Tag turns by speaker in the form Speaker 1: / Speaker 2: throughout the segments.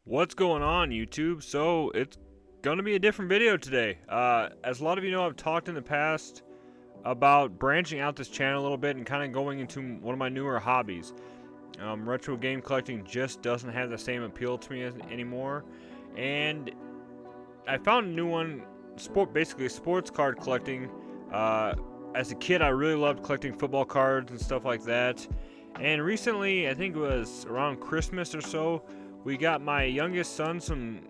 Speaker 1: What's going on, YouTube? So it's gonna be a different video today. As a lot of you know, I've talked in the past about branching out this channel a little bit and kind of going into one of my newer hobbies. Retro game collecting just doesn't have the same appeal to me anymore, and I found a new one. Basically sports card collecting. As a kid, I really loved collecting football cards and stuff like that. And recently, I think it was around Christmas or so, we got my youngest son some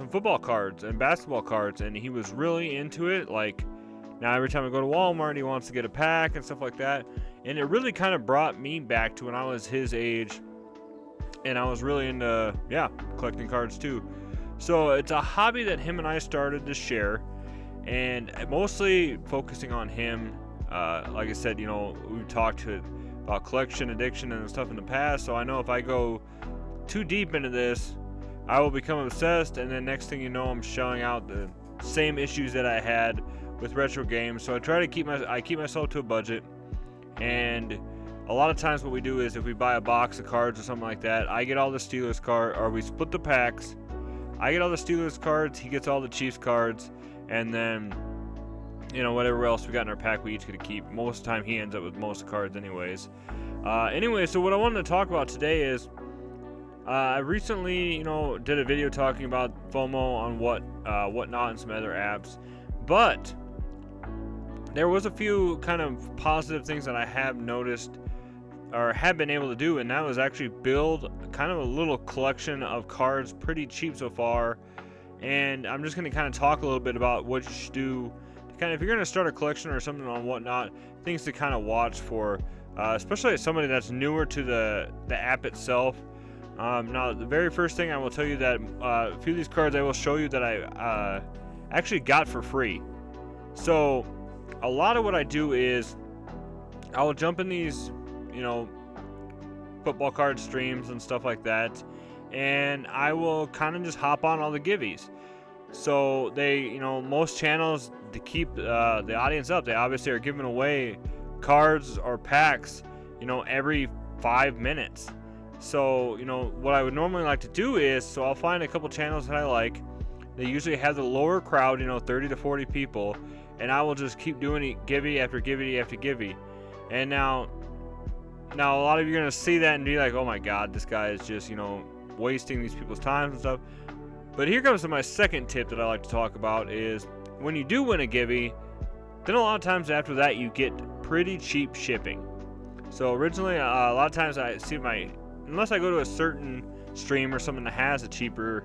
Speaker 1: football cards and basketball cards, and he was really into it. Like, now every time I go to Walmart, he wants to get a pack and stuff like that. And it really kind of brought me back to when I was his age, and I was really into, collecting cards too. So it's a hobby that him and I started to share, and mostly focusing on him. Like I said, we've talked about collection addiction and stuff in the past, so I know if I go too deep into this, I will become obsessed, and then next thing you know, I'm shelling out the same issues that I had with retro games. So I try to keep myself to a budget, and a lot of times what we do is if we buy a box of cards or something like that, I get all the Steelers cards, or we split the packs. I get all the Steelers cards, he gets all the Chiefs cards, and then whatever else we got in our pack, we each get to keep. Most of the time, he ends up with most of the cards anyways. Anyway, so what I wanted to talk about today is I recently, did a video talking about FOMO on whatnot and some other apps, but there was a few kind of positive things that I have noticed or have been able to do, and that was actually build kind of a little collection of cards pretty cheap so far. And I'm just going to kind of talk a little bit about what you should do to kind of, if you're going to start a collection or something on whatnot, things to kind of watch for, especially as somebody that's newer to the app itself. Now, the very first thing I will tell you that a few of these cards I will show you that I actually got for free. So a lot of what I do is I will jump in these, football card streams and stuff like that, and I will kind of just hop on all the givvies. So they, most channels, to keep the audience up, they obviously are giving away cards or packs, every 5 minutes. So, what I would normally like to do is, so I'll find a couple channels that I like. They usually have the lower crowd, 30 to 40 people, and I will just keep doing givey after givey after givey. And now a lot of you are going to see that and be like, oh my god, this guy is just, wasting these people's time and stuff. But here comes to my second tip that I like to talk about is when you do win a givey, then a lot of times after that you get pretty cheap shipping. So originally, a lot of times I see unless I go to a certain stream or something that has a cheaper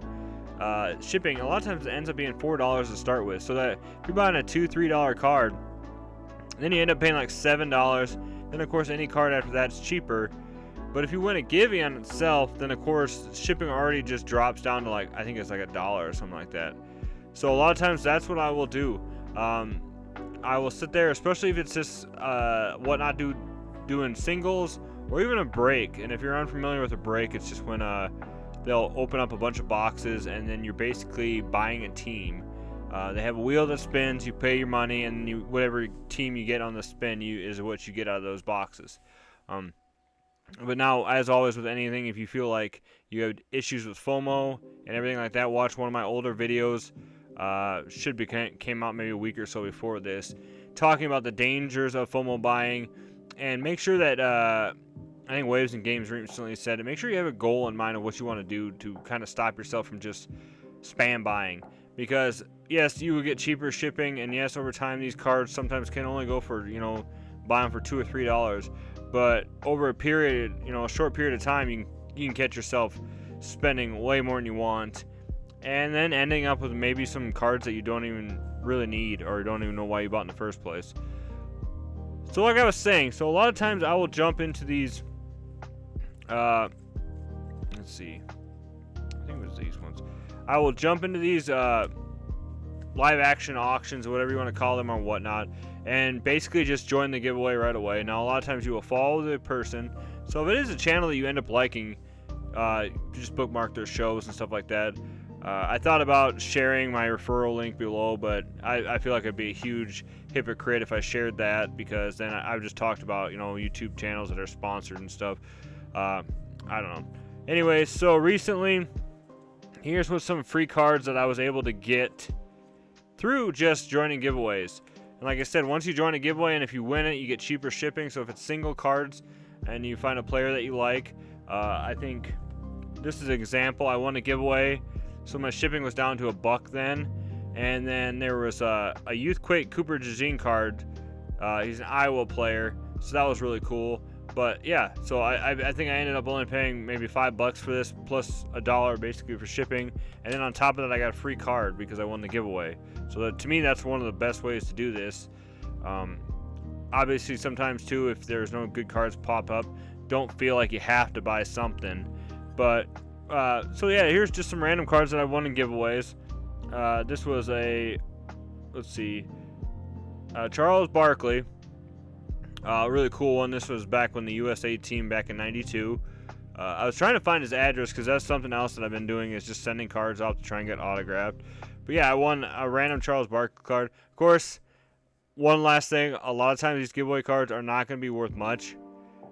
Speaker 1: shipping, a lot of times it ends up being $4 to start with. So that if you're buying a $2-3 card, then you end up paying like $7. Then of course any card after that's cheaper. But if you win a givey on itself, then of course shipping already just drops down to I think it's like $1 or something like that. So a lot of times that's what I will do. I will sit there, especially if it's just whatnot doing singles or even a break. And if you're unfamiliar with a break, it's just when they'll open up a bunch of boxes and then you're basically buying a team. They have a wheel that spins, you pay your money, and whatever team you get on the spin is what you get out of those boxes. But now, as always with anything, if you feel like you have issues with FOMO and everything like that, watch one of my older videos. Came out maybe a week or so before this, talking about the dangers of FOMO buying. And make sure that, I think Waves and Games recently said it, make sure you have a goal in mind of what you want to do to kind of stop yourself from just spam buying. Because, yes, you will get cheaper shipping, and yes, over time these cards sometimes can only go for, buy them for $2 or $3. But over a short period of time, you can catch yourself spending way more than you want, and then ending up with maybe some cards that you don't even really need or don't even know why you bought in the first place. So like I was saying, so a lot of times I will jump into these, let's see, I think it was these ones. I will jump into these live action auctions or whatever you want to call them or whatnot, and basically just join the giveaway right away. Now a lot of times you will follow the person, so if it is a channel that you end up liking, just bookmark their shows and stuff like that. I thought about sharing my referral link below, but I feel like I'd be a huge hypocrite if I shared that, because then I've just talked about YouTube channels that are sponsored and stuff. I don't know. Anyways, so recently here's what some free cards that I was able to get through just joining giveaways. And like I said, once you join a giveaway and if you win it, you get cheaper shipping. So if it's single cards and you find a player that you like, I think this is an example. I won a giveaway, so my shipping was down to $1 then. And then there was a Youthquake Cooper DeJean card. He's an Iowa player, so that was really cool. But yeah, so I think I ended up only paying maybe $5 for this, plus $1 basically for shipping. And then on top of that, I got a free card because I won the giveaway. So that, to me, that's one of the best ways to do this. Obviously, sometimes too, if there's no good cards pop up, don't feel like you have to buy something. But so yeah, here's just some random cards that I won in giveaways. This was a, let's see, Charles Barkley. Really cool one. This was back when the USA team back in '92. I was trying to find his address because that's something else that I've been doing, is just sending cards out to try and get autographed. But yeah, I won a random Charles Barkley card. Of course, one last thing, a lot of times these giveaway cards are not going to be worth much.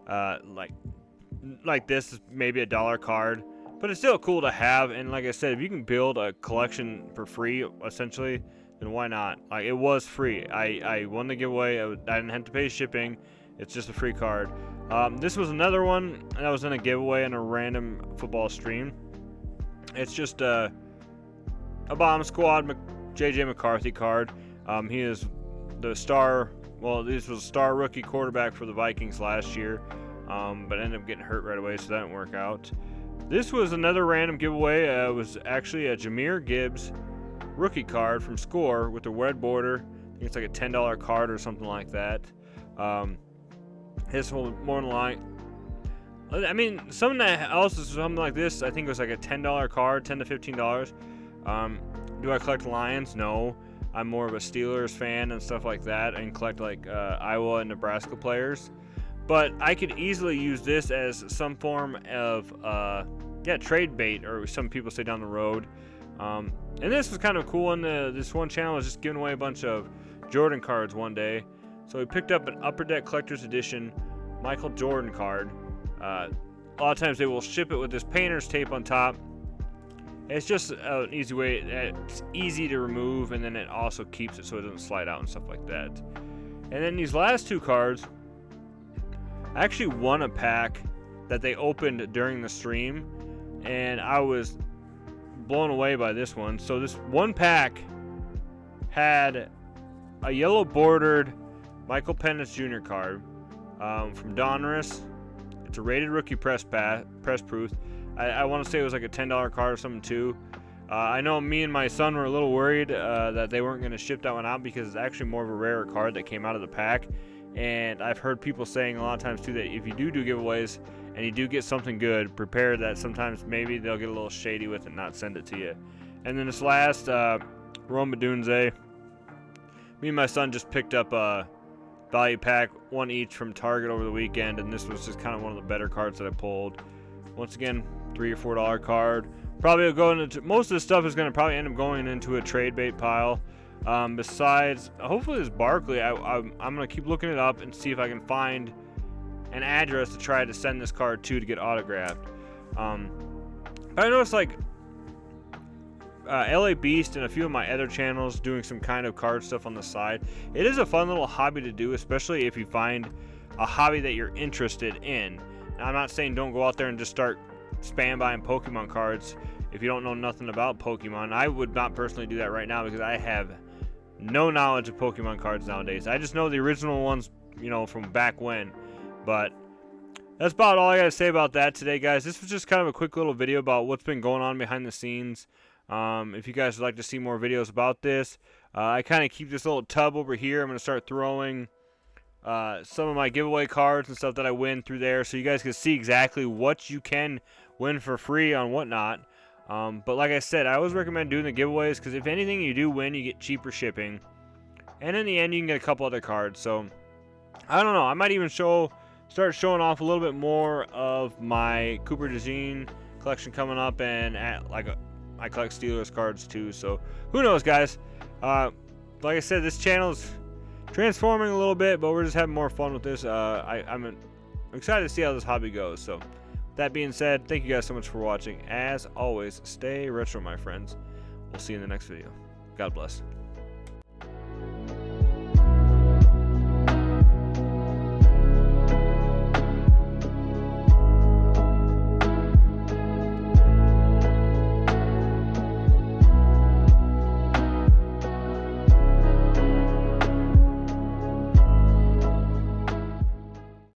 Speaker 1: Like this is maybe $1 card, but it's still cool to have. And like I said, if you can build a collection for free, essentially, then why not? Like, it was free. I won the giveaway. I didn't have to pay shipping. It's just a free card. This was another one that was in a giveaway in a random football stream. It's just a Bomb Squad JJ McCarthy card. He is the star. Well, this was a star rookie quarterback for the Vikings last year, but ended up getting hurt right away, so that didn't work out. This was another random giveaway. It was actually a Jahmyr Gibbs rookie card from Score with a red border. I think it's like a $10 card or something like that. This one more than like, I mean, something else is something like this. I think it was like a $10 card, $10 to $15. Do I collect Lions? No. I'm more of a Steelers fan and stuff like that, and collect like Iowa and Nebraska players. But I could easily use this as some form of trade bait, or some people say down the road. And this was kind of cool. In this one channel was just giving away a bunch of Jordan cards one day. So we picked up an Upper Deck Collector's Edition Michael Jordan card. A lot of times they will ship it with this painter's tape on top. It's just an easy way. It's easy to remove, and then it also keeps it so it doesn't slide out and stuff like that. And then these last two cards, I actually won a pack that they opened during the stream, and I was blown away by this one. So this one pack had a yellow bordered Michael Penix Jr. card from Donruss. It's a rated rookie press proof. I want to say it was like a $10 card or something too. I know me and my son were a little worried that they weren't going to ship that one out, because it's actually more of a rarer card that came out of the pack. And I've heard people saying a lot of times too that if you do giveaways and you do get something good, prepare that sometimes maybe they'll get a little shady with it and not send it to you. And then this last Rome Odunze, me and my son just picked up a value pack, one each from Target over the weekend, and this was just kind of one of the better cards that I pulled. Once again, $3 or $4 card. Probably will go into, most of this stuff is going to probably end up going into a trade bait pile. Besides, hopefully this Barkley, I'm going to keep looking it up and see if I can find an address to try to send this card to get autographed. But I noticed like LA Beast and a few of my other channels doing some kind of card stuff on the side. It is a fun little hobby to do, especially if you find a hobby that you're interested in. Now, I'm not saying don't go out there and just start spam buying Pokemon cards if you don't know nothing about Pokemon. I would not personally do that right now because I have no knowledge of Pokemon cards nowadays. I just know the original ones, you know, from back when. But that's about all I got to say about that today, guys. This was just kind of a quick little video about what's been going on behind the scenes. If you guys would like to see more videos about this, I kind of keep this little tub over here. I'm going to start throwing some of my giveaway cards and stuff that I win through there, so you guys can see exactly what you can win for free on whatnot. But like I said, I always recommend doing the giveaways, because if anything you do win, you get cheaper shipping, and in the end you can get a couple other cards. So I don't know, I might even start showing off a little bit more of my Cooper DeJean collection coming up, and I collect Steelers cards too, so who knows, guys. Like I said, this channel's transforming a little bit, but we're just having more fun with this. I'm excited to see how this hobby goes. So That being said, thank you guys so much for watching. As always, stay retro, my friends. We'll see you in the next video. God bless.